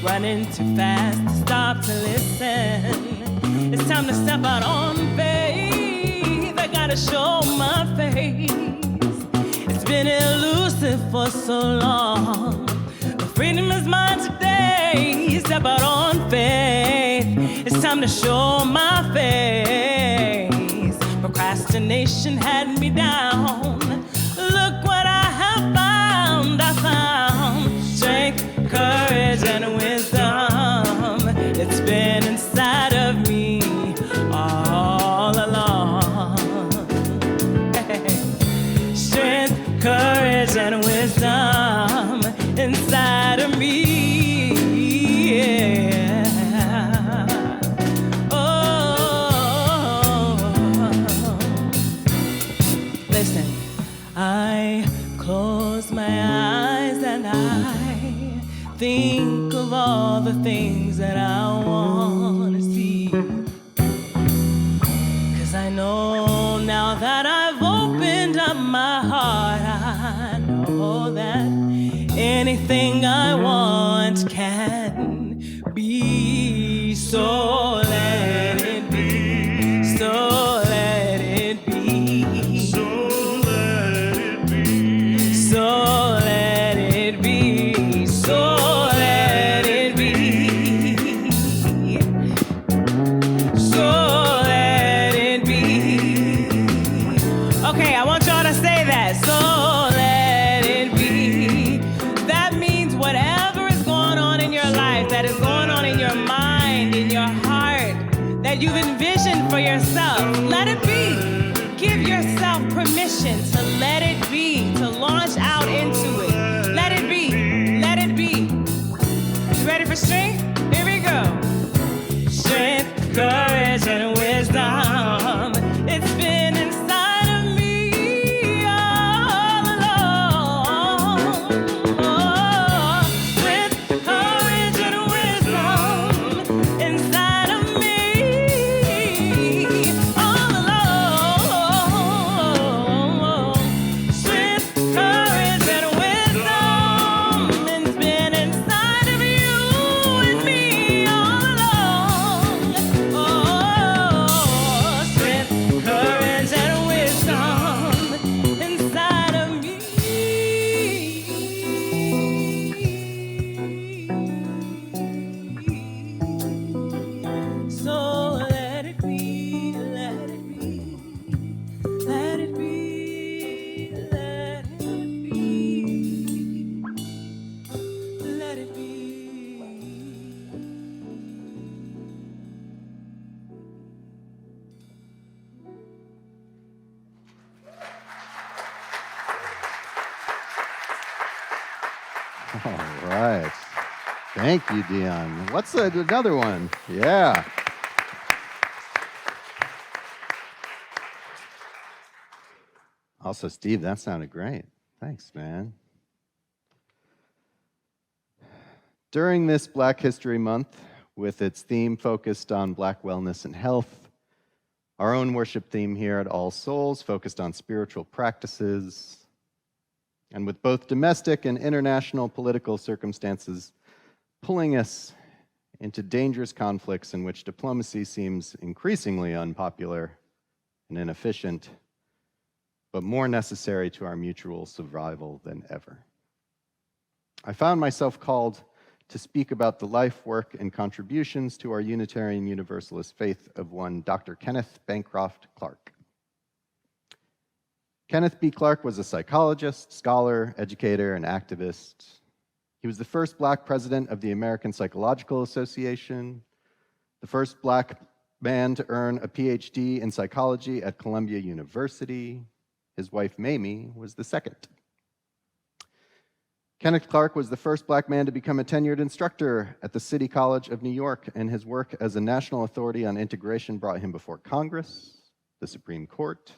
running too fast to stop to listen. It's time to step out on faith. I gotta show my face. It's been elusive for so long, but freedom is mine today. Step out on faith. It's time to show my face. Procrastination had me down. Look what I have found. I found strength, courage, and wisdom. It's been inside of me all along. Strength, courage, and wisdom inside of me. Yeah. Oh, listen. I close my eyes and I think of all the things that I want to see. 'Cause I know now that I've opened up my heart, I know that anything I want can be. So let it be. So let it be. So let it be. So let it be. So let it be. So let it be. Okay, I want y'all to say that. So let it be. That means whatever is going on in your life, that is going on in your mind, in your heart, that you've envisioned for yourself, let it be. Give yourself permission to let it be, to launch out into it. Let it be. Let it be. You ready for strength? Here we go. Strength, courage, and wisdom. It's been inside of me all along. Oh, strength, courage, and wisdom inside of me all along. Strength, courage, and wisdom. It's been inside of you and me all along. Oh, strength, courage, and wisdom inside of me. So let it be, let it be, let it be, let it be, let it be. All right. Thank you, Dion. What's another one? Yeah. Also, Steve, that sounded great. Thanks, man. During this Black History Month, with its theme focused on Black wellness and health, our own worship theme here at All Souls focused on spiritual practices, and with both domestic and international political circumstances pulling us into dangerous conflicts in which diplomacy seems increasingly unpopular and inefficient, but more necessary to our mutual survival than ever. I found myself called to speak about the life, work, and contributions to our Unitarian Universalist faith of one Dr. Kenneth Bancroft Clark. Kenneth B. Clark was a psychologist, scholar, educator, and activist. He was the first Black president of the American Psychological Association, the first Black man to earn a PhD in psychology at Columbia University. His wife, Mamie, was the second. Kenneth Clark was the first Black man to become a tenured instructor at the City College of New York, and his work as a national authority on integration brought him before Congress, the Supreme Court,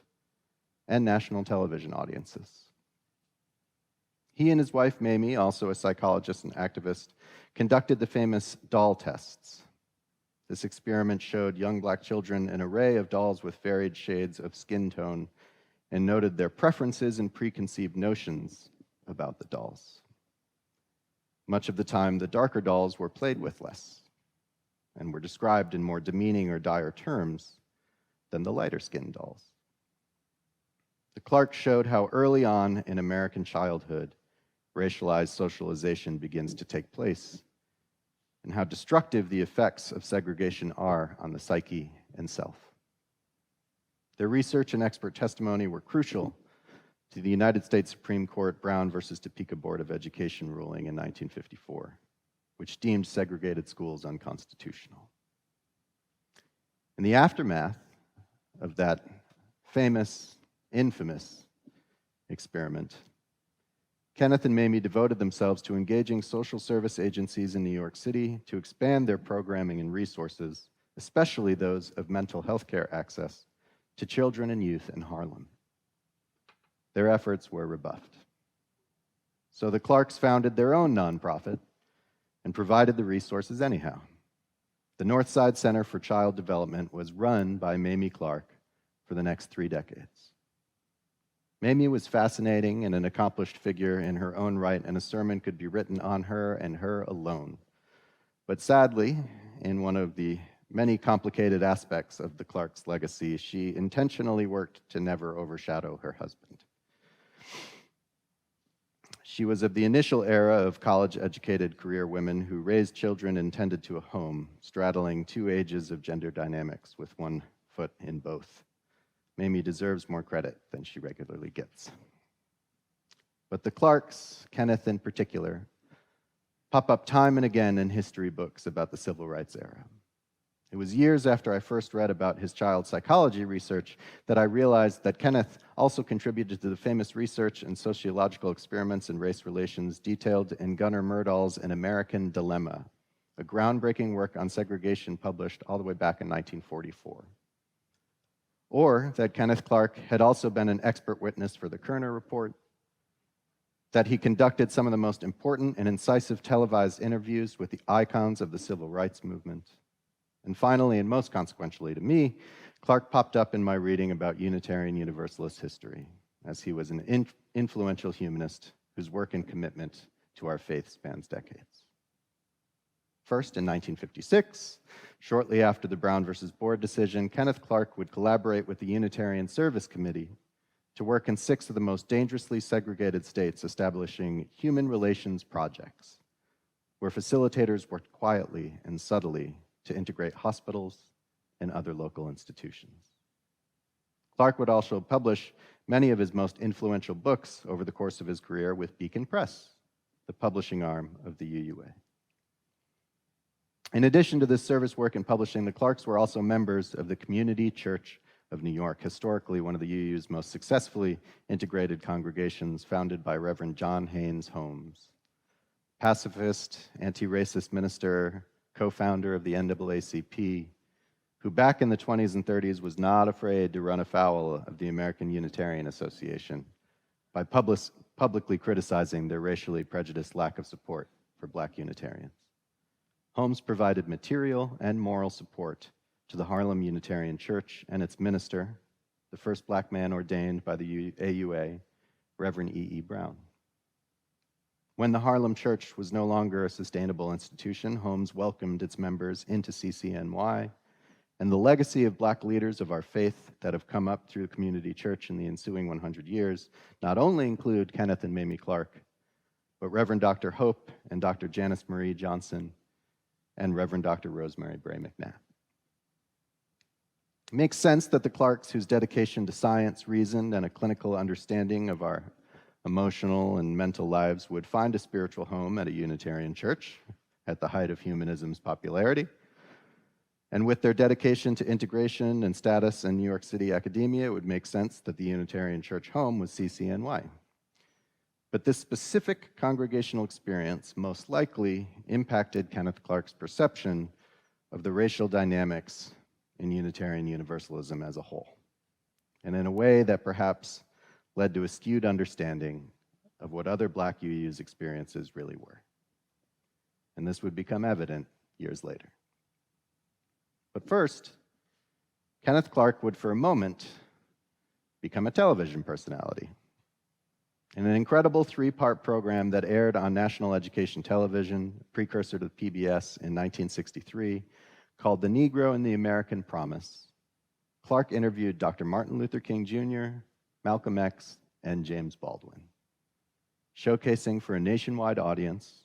and national television audiences. He and his wife, Mamie, also a psychologist and activist, conducted the famous doll tests. This experiment showed young Black children an array of dolls with varied shades of skin tone and noted their preferences and preconceived notions about the dolls. Much of the time, the darker dolls were played with less and were described in more demeaning or dire terms than the lighter-skinned dolls. The Clarks showed how early on in American childhood, racialized socialization begins to take place, and how destructive the effects of segregation are on the psyche and self. Their research and expert testimony were crucial to the United States Supreme Court Brown versus Topeka Board of Education ruling in 1954, which deemed segregated schools unconstitutional. In the aftermath of that famous, infamous experiment, Kenneth and Mamie devoted themselves to engaging social service agencies in New York City to expand their programming and resources, especially those of mental health care access, to children and youth in Harlem. Their efforts were rebuffed. So the Clarks founded their own nonprofit and provided the resources anyhow. The Northside Center for Child Development was run by Mamie Clark for the next 3 decades. Mamie was fascinating and an accomplished figure in her own right, and a sermon could be written on her and her alone. But sadly, in one of the many complicated aspects of the Clarks' legacy, she intentionally worked to never overshadow her husband. She was of the initial era of college-educated career women who raised children and tended to a home, straddling 2 ages of gender dynamics with 1 foot in both. Mamie deserves more credit than she regularly gets. But the Clarks, Kenneth in particular, pop up time and again in history books about the civil rights era. It was years after I first read about his child psychology research that I realized that Kenneth also contributed to the famous research and sociological experiments in race relations detailed in Gunnar Myrdal's An American Dilemma, a groundbreaking work on segregation published all the way back in 1944. Or that Kenneth Clark had also been an expert witness for the Kerner Report, that he conducted some of the most important and incisive televised interviews with the icons of the civil rights movement. And finally, and most consequentially to me, Clark popped up in my reading about Unitarian Universalist history, as he was an influential humanist whose work and commitment to our faith spans decades. First, in 1956, shortly after the Brown versus Board decision, Kenneth Clark would collaborate with the Unitarian Service Committee to work in 6 of the most dangerously segregated states, establishing human relations projects, where facilitators worked quietly and subtly to integrate hospitals and other local institutions. Clark would also publish many of his most influential books over the course of his career with Beacon Press, the publishing arm of the UUA. In addition to this service work in publishing, the Clarks were also members of the Community Church of New York, historically one of the UU's most successfully integrated congregations, founded by Reverend John Haynes Holmes, pacifist, anti-racist minister, co-founder of the NAACP, who back in the 20s and 30s was not afraid to run afoul of the American Unitarian Association by publicly criticizing their racially prejudiced lack of support for Black Unitarians. Holmes provided material and moral support to the Harlem Unitarian Church and its minister, the first Black man ordained by the AUA, Reverend E.E. Brown. When the Harlem Church was no longer a sustainable institution, Holmes welcomed its members into CCNY, and the legacy of Black leaders of our faith that have come up through the community church in the ensuing 100 years not only include Kenneth and Mamie Clark, but Reverend Dr. Hope and Dr. Janice Marie Johnson and Reverend Dr. Rosemary Bray McNabb. It makes sense that the Clarks, whose dedication to science, reason, and a clinical understanding of our emotional and mental lives would find a spiritual home at a Unitarian church at the height of humanism's popularity. And with their dedication to integration and status in New York City academia, it would make sense that the Unitarian Church home was CCNY. But this specific congregational experience most likely impacted Kenneth Clark's perception of the racial dynamics in Unitarian Universalism as a whole, and in a way that perhaps led to a skewed understanding of what other Black UU's experiences really were. And this would become evident years later. But first, Kenneth Clark would for a moment become a television personality. In an incredible 3-part program that aired on National Education Television, precursor to PBS in 1963, called The Negro and the American Promise, Clark interviewed Dr. Martin Luther King Jr., Malcolm X, and James Baldwin, showcasing for a nationwide audience,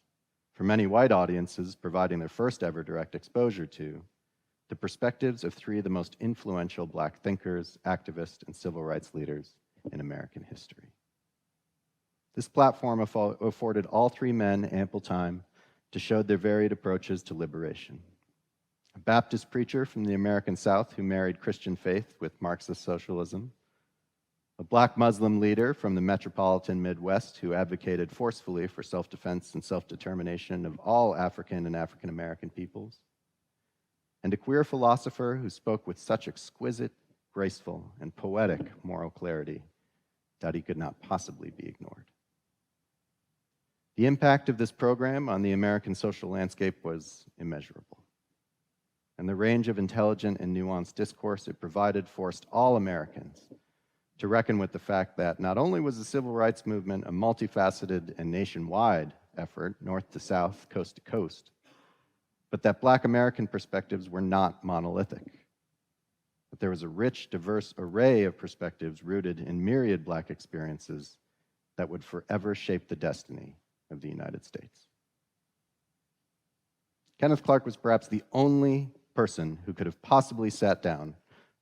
for many white audiences providing their first ever direct exposure to, the perspectives of 3 of the most influential Black thinkers, activists, and civil rights leaders in American history. This platform afforded all 3 men ample time to show their varied approaches to liberation. A Baptist preacher from the American South who married Christian faith with Marxist socialism, a Black Muslim leader from the metropolitan Midwest who advocated forcefully for self-defense and self-determination of all African and African American peoples, and a queer philosopher who spoke with such exquisite, graceful, and poetic moral clarity that he could not possibly be ignored. The impact of this program on the American social landscape was immeasurable, and the range of intelligent and nuanced discourse it provided forced all Americans to reckon with the fact that not only was the civil rights movement a multifaceted and nationwide effort, north to south, coast to coast, but that Black American perspectives were not monolithic. But there was a rich, diverse array of perspectives rooted in myriad Black experiences that would forever shape the destiny of the United States. Kenneth Clark was perhaps the only person who could have possibly sat down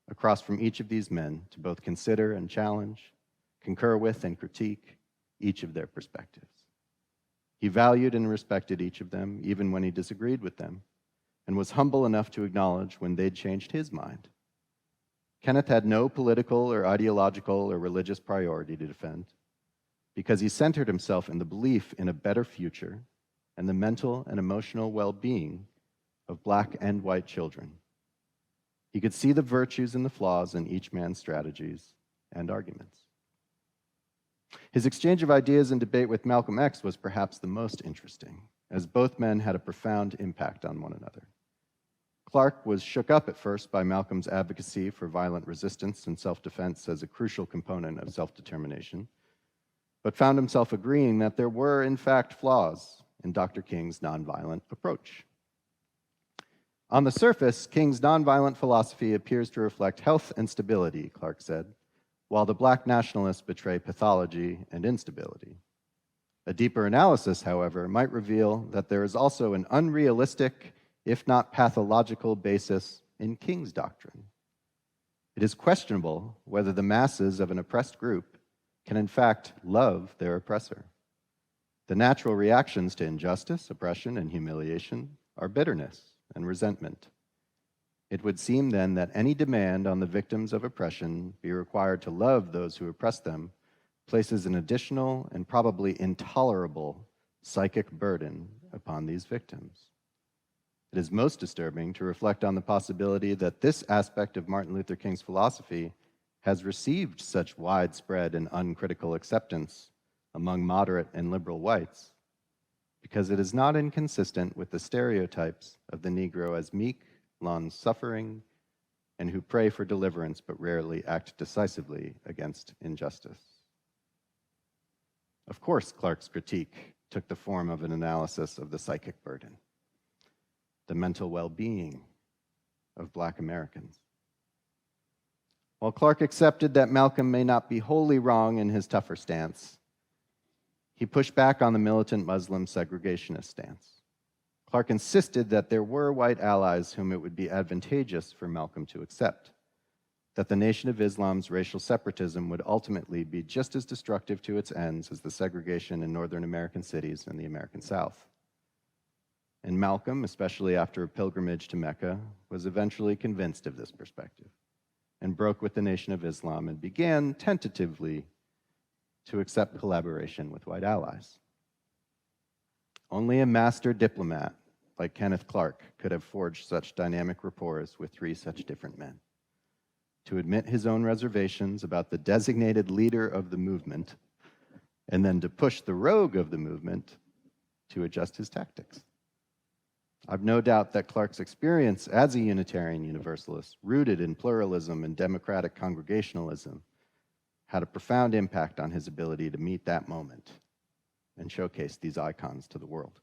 across from each of these men to both consider and challenge, concur with and critique each of their perspectives. He valued and respected each of them, even when he disagreed with them, and was humble enough to acknowledge when they'd changed his mind. Kenneth had no political or ideological or religious priority to defend, because he centered himself in the belief in a better future and the mental and emotional well-being of Black and white children. He could see the virtues and the flaws in each man's strategies and arguments. His exchange of ideas and debate with Malcolm X was perhaps the most interesting, as both men had a profound impact on one another. Clark was shook up at first by Malcolm's advocacy for violent resistance and self-defense as a crucial component of self-determination, but found himself agreeing that there were, in fact, flaws in Dr. King's nonviolent approach. On the surface, King's nonviolent philosophy appears to reflect health and stability, Clark said, while the Black nationalists betray pathology and instability. A deeper analysis, however, might reveal that there is also an unrealistic, if not pathological, basis in King's doctrine. It is questionable whether the masses of an oppressed group can in fact love their oppressor. The natural reactions to injustice, oppression, and humiliation are bitterness and resentment. It would seem then that any demand on the victims of oppression be required to love those who oppress them places an additional and probably intolerable psychic burden upon these victims. It is most disturbing to reflect on the possibility that this aspect of Martin Luther King's philosophy has received such widespread and uncritical acceptance among moderate and liberal whites, because it is not inconsistent with the stereotypes of the Negro as meek, long-suffering, and who pray for deliverance but rarely act decisively against injustice. Of course, Clark's critique took the form of an analysis of the psychic burden, the mental well-being of Black Americans. While Clark accepted that Malcolm may not be wholly wrong in his tougher stance, he pushed back on the militant Muslim segregationist stance. Clark insisted that there were white allies whom it would be advantageous for Malcolm to accept, that the Nation of Islam's racial separatism would ultimately be just as destructive to its ends as the segregation in Northern American cities and the American South. And Malcolm, especially after a pilgrimage to Mecca, was eventually convinced of this perspective and broke with the Nation of Islam and began tentatively to accept collaboration with white allies. Only a master diplomat like Kenneth Clark could have forged such dynamic rapport with three such different men. To admit his own reservations about the designated leader of the movement, and then to push the rogue of the movement to adjust his tactics. I've no doubt that Clark's experience as a Unitarian Universalist, rooted in pluralism and democratic congregationalism, had a profound impact on his ability to meet that moment and showcase these icons to the world.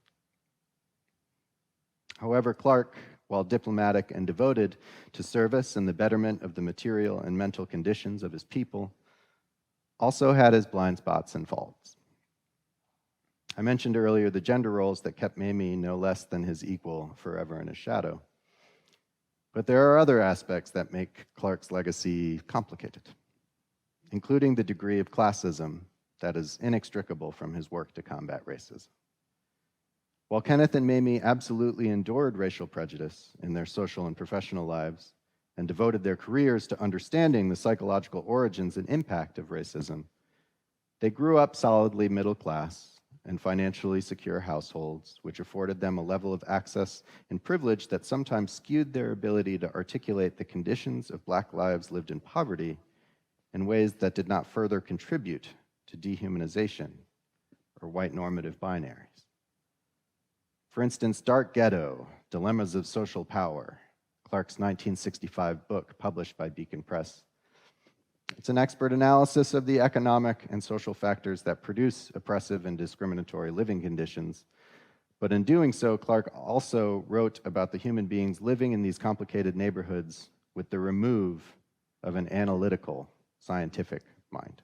However, Clark, while diplomatic and devoted to service and the betterment of the material and mental conditions of his people, also had his blind spots and faults. I mentioned earlier the gender roles that kept Mamie no less than his equal forever in his shadow. But there are other aspects that make Clark's legacy complicated, including the degree of classism that is inextricable from his work to combat racism. While Kenneth and Mamie absolutely endured racial prejudice in their social and professional lives and devoted their careers to understanding the psychological origins and impact of racism, they grew up solidly middle class and financially secure households, which afforded them a level of access and privilege that sometimes skewed their ability to articulate the conditions of Black lives lived in poverty in ways that did not further contribute to dehumanization or white normative binaries. For instance, Dark Ghetto, Dilemmas of Social Power, Clark's 1965 book published by Beacon Press. It's an expert analysis of the economic and social factors that produce oppressive and discriminatory living conditions. But in doing so, Clark also wrote about the human beings living in these complicated neighborhoods with the remove of an analytical, scientific mind.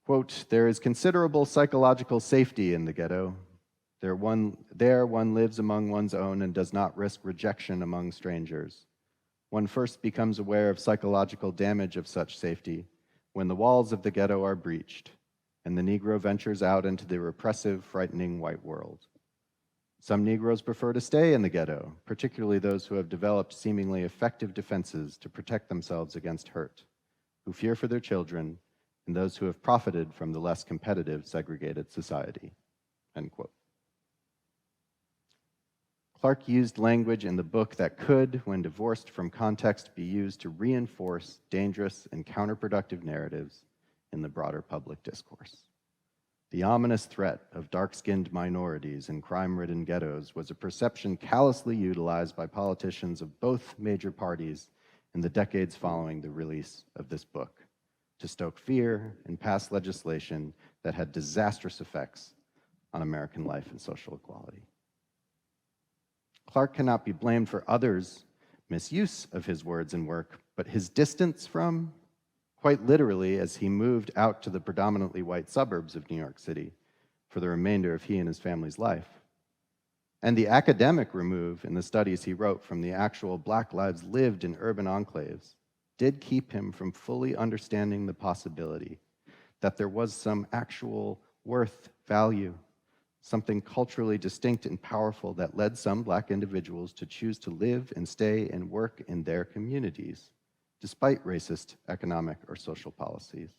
Quote, "There is considerable psychological safety in the ghetto. There one lives among one's own and does not risk rejection among strangers. One first becomes aware of psychological damage of such safety when the walls of the ghetto are breached and the Negro ventures out into the repressive, frightening white world. Some Negroes prefer to stay in the ghetto, particularly those who have developed seemingly effective defenses to protect themselves against hurt, who fear for their children, and those who have profited from the less competitive, segregated society." End quote. Clark used language in the book that could, when divorced from context, be used to reinforce dangerous and counterproductive narratives in the broader public discourse. The ominous threat of dark-skinned minorities in crime-ridden ghettos was a perception callously utilized by politicians of both major parties in the decades following the release of this book to stoke fear and pass legislation that had disastrous effects on American life and social equality. Clark cannot be blamed for others' misuse of his words and work, but his distance from, quite literally, as he moved out to the predominantly white suburbs of New York City for the remainder of he and his family's life, and the academic remove in the studies he wrote from the actual Black lives lived in urban enclaves, did keep him from fully understanding the possibility that there was some actual worth, value, something culturally distinct and powerful that led some Black individuals to choose to live and stay and work in their communities, despite racist economic or social policies.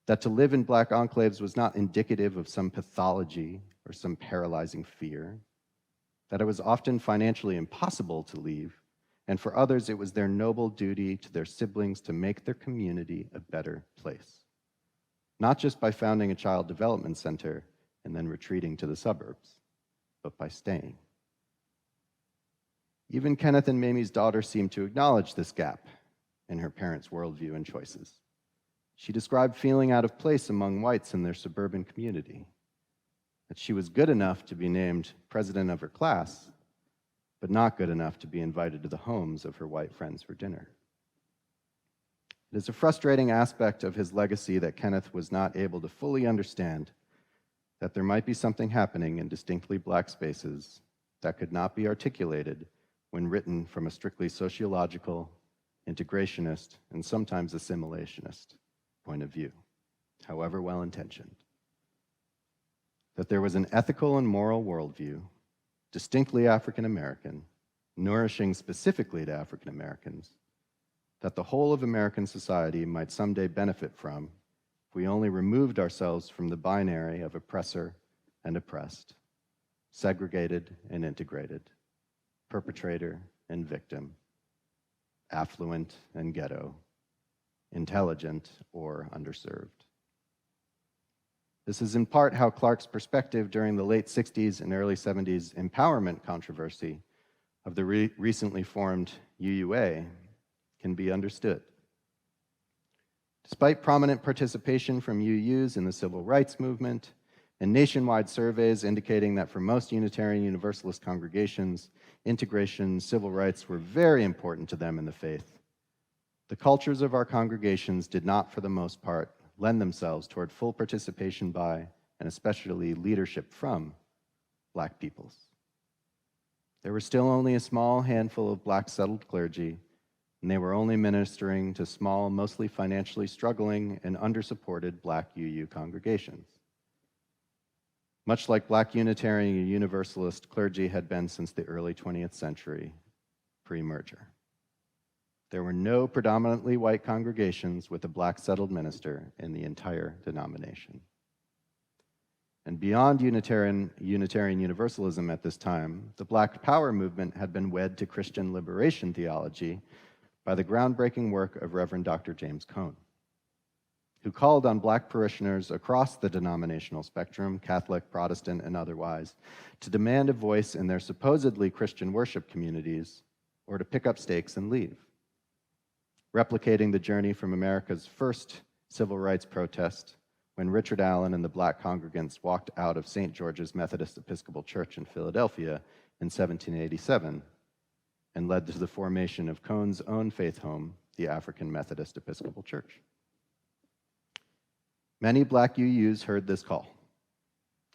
That to live in Black enclaves was not indicative of some pathology or some paralyzing fear. That it was often financially impossible to leave, and for others it was their noble duty to their siblings to make their community a better place. Not just by founding a child development center and then retreating to the suburbs, but by staying. Even Kenneth and Mamie's daughter seemed to acknowledge this gap in her parents' worldview and choices. She described feeling out of place among whites in their suburban community, that she was good enough to be named president of her class, but not good enough to be invited to the homes of her white friends for dinner. It is a frustrating aspect of his legacy that Kenneth was not able to fully understand that there might be something happening in distinctly Black spaces that could not be articulated when written from a strictly sociological, integrationist, and sometimes assimilationist point of view, however well-intentioned. That there was an ethical and moral worldview, distinctly African American, nourishing specifically to African Americans, that the whole of American society might someday benefit from if we only removed ourselves from the binary of oppressor and oppressed, segregated and integrated, perpetrator and victim, affluent and ghetto, intelligent or underserved. This is in part how Clark's perspective during the late 60s and early 70s empowerment controversy of the recently formed UUA can be understood. Despite prominent participation from UUs in the civil rights movement and nationwide surveys indicating that for most Unitarian Universalist congregations, integration, civil rights were very important to them in the faith, the cultures of our congregations did not, for the most part, lend themselves toward full participation by, and especially leadership from, Black peoples. There were still only a small handful of Black settled clergy, and they were only ministering to small, mostly financially struggling and under-supported Black UU congregations. Much like Black Unitarian and Universalist clergy had been since the early 20th century, pre-merger. There were no predominantly white congregations with a Black settled minister in the entire denomination. And beyond Unitarian Universalism at this time, the Black Power movement had been wed to Christian liberation theology by the groundbreaking work of Reverend Dr. James Cone, who called on Black parishioners across the denominational spectrum, Catholic, Protestant, and otherwise, to demand a voice in their supposedly Christian worship communities or to pick up stakes and leave. Replicating the journey from America's first civil rights protest when Richard Allen and the Black congregants walked out of St. George's Methodist Episcopal Church in Philadelphia in 1787 and led to the formation of Cone's own faith home, the African Methodist Episcopal Church. Many Black UUs heard this call,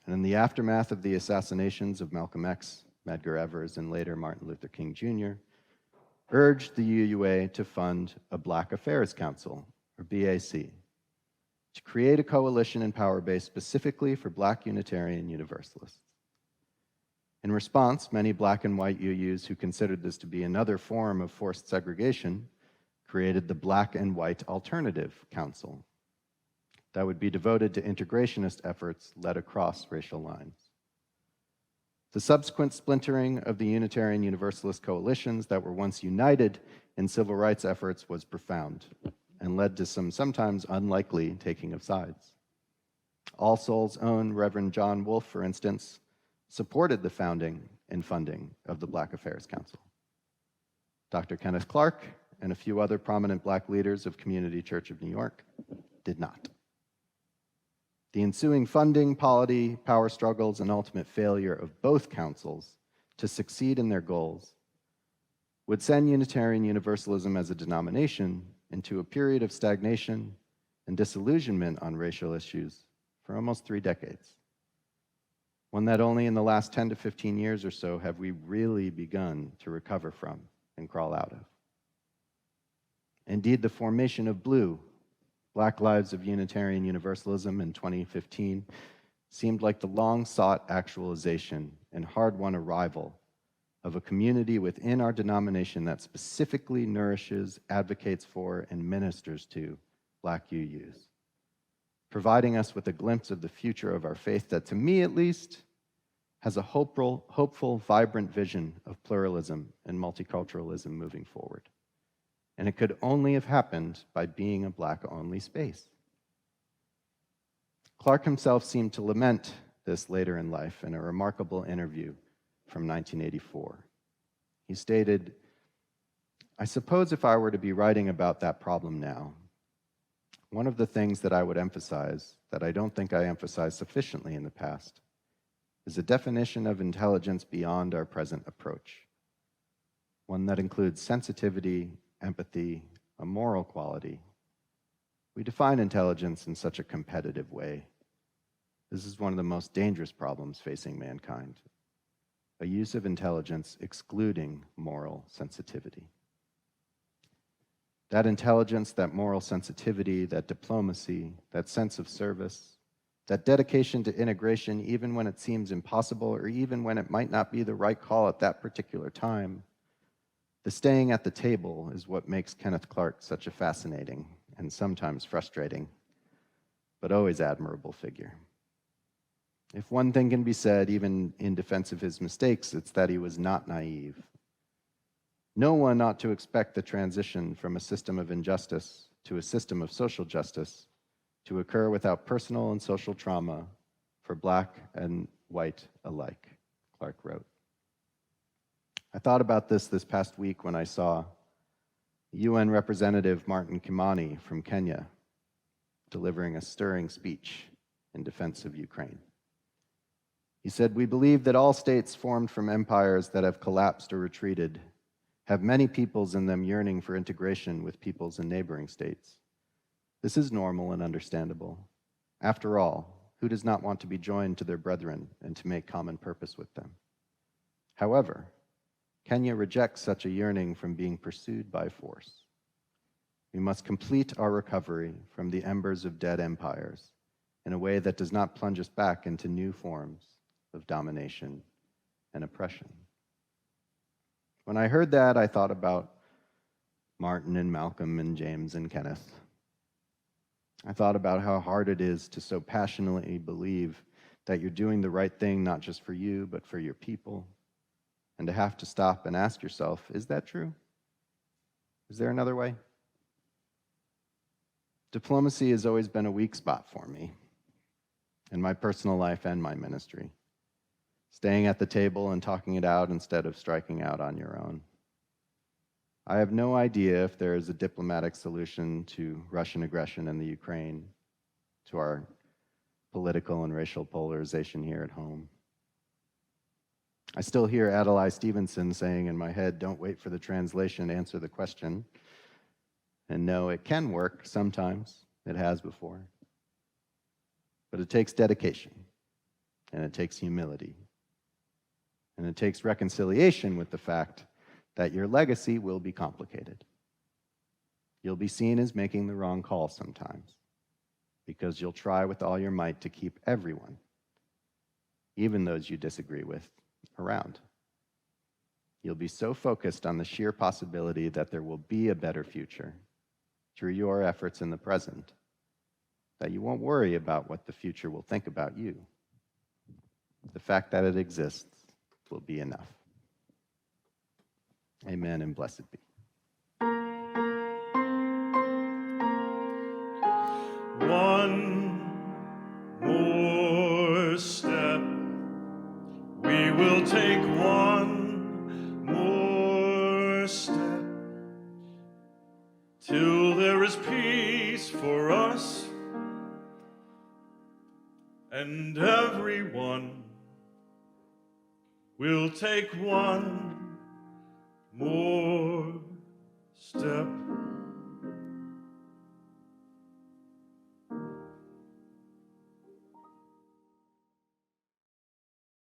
and in the aftermath of the assassinations of Malcolm X, Medgar Evers, and later Martin Luther King Jr., urged the UUA to fund a Black Affairs Council, or BAC, to create a coalition and power base specifically for Black Unitarian Universalists. In response, many Black and white UUs who considered this to be another form of forced segregation created the Black and White Alternative Council that would be devoted to integrationist efforts led across racial lines. The subsequent splintering of the Unitarian Universalist coalitions that were once united in civil rights efforts was profound and led to some sometimes unlikely taking of sides. All Souls' own Reverend John Wolfe, for instance, supported the founding and funding of the Black Affairs Council. Dr. Kenneth Clark and a few other prominent Black leaders of Community Church of New York did not. The ensuing funding, polity, power struggles, and ultimate failure of both councils to succeed in their goals would send Unitarian Universalism as a denomination into a period of stagnation and disillusionment on racial issues for almost 3 decades. One that only in the last 10 to 15 years or so have we really begun to recover from and crawl out of. Indeed, the formation of Blue, Black Lives of Unitarian Universalism in 2015 seemed like the long-sought actualization and hard-won arrival of a community within our denomination that specifically nourishes, advocates for, and ministers to Black UUs, providing us with a glimpse of the future of our faith that, to me at least, has a hopeful, vibrant vision of pluralism and multiculturalism moving forward. And it could only have happened by being a Black-only space. Clark himself seemed to lament this later in life in a remarkable interview from 1984. He stated, "I suppose if I were to be writing about that problem now, one of the things that I would emphasize that I don't think I emphasized sufficiently in the past is a definition of intelligence beyond our present approach, one that includes sensitivity, empathy, a moral quality. We define intelligence in such a competitive way. This is one of the most dangerous problems facing mankind, a use of intelligence excluding moral sensitivity. That intelligence, that moral sensitivity, that diplomacy, that sense of service, that dedication to integration even when it seems impossible or even when it might not be the right call at that particular time, the staying at the table is what makes Kenneth Clark such a fascinating and sometimes frustrating, but always admirable figure. If one thing can be said, even in defense of his mistakes, it's that he was not naive. No one ought to expect the transition from a system of injustice to a system of social justice to occur without personal and social trauma for Black and white alike, Clark wrote. I thought about this past week when I saw UN Representative Martin Kimani from Kenya delivering a stirring speech in defense of Ukraine. He said, "We believe that all states formed from empires that have collapsed or retreated have many peoples in them yearning for integration with peoples in neighboring states. This is normal and understandable. After all, who does not want to be joined to their brethren and to make common purpose with them? However, Kenya rejects such a yearning from being pursued by force. We must complete our recovery from the embers of dead empires in a way that does not plunge us back into new forms of domination and oppression." When I heard that, I thought about Martin and Malcolm and James and Kenneth. I thought about how hard it is to so passionately believe that you're doing the right thing, not just for you, but for your people, and to have to stop and ask yourself, is that true? Is there another way? Diplomacy has always been a weak spot for me in my personal life and my ministry. Staying at the table and talking it out instead of striking out on your own. I have no idea if there is a diplomatic solution to Russian aggression in the Ukraine, to our political and racial polarization here at home. I still hear Adlai Stevenson saying in my head, "Don't wait for the translation, answer the question." And no, it can work sometimes. It has before. But it takes dedication, and it takes humility. And it takes reconciliation with the fact that your legacy will be complicated. You'll be seen as making the wrong call sometimes, because you'll try with all your might to keep everyone, even those you disagree with, around. You'll be so focused on the sheer possibility that there will be a better future through your efforts in the present that you won't worry about what the future will think about you. The fact that it exists will be enough. Amen and blessed be. One more step. We will take one more step till there is peace for us and everyone. We'll take one more step.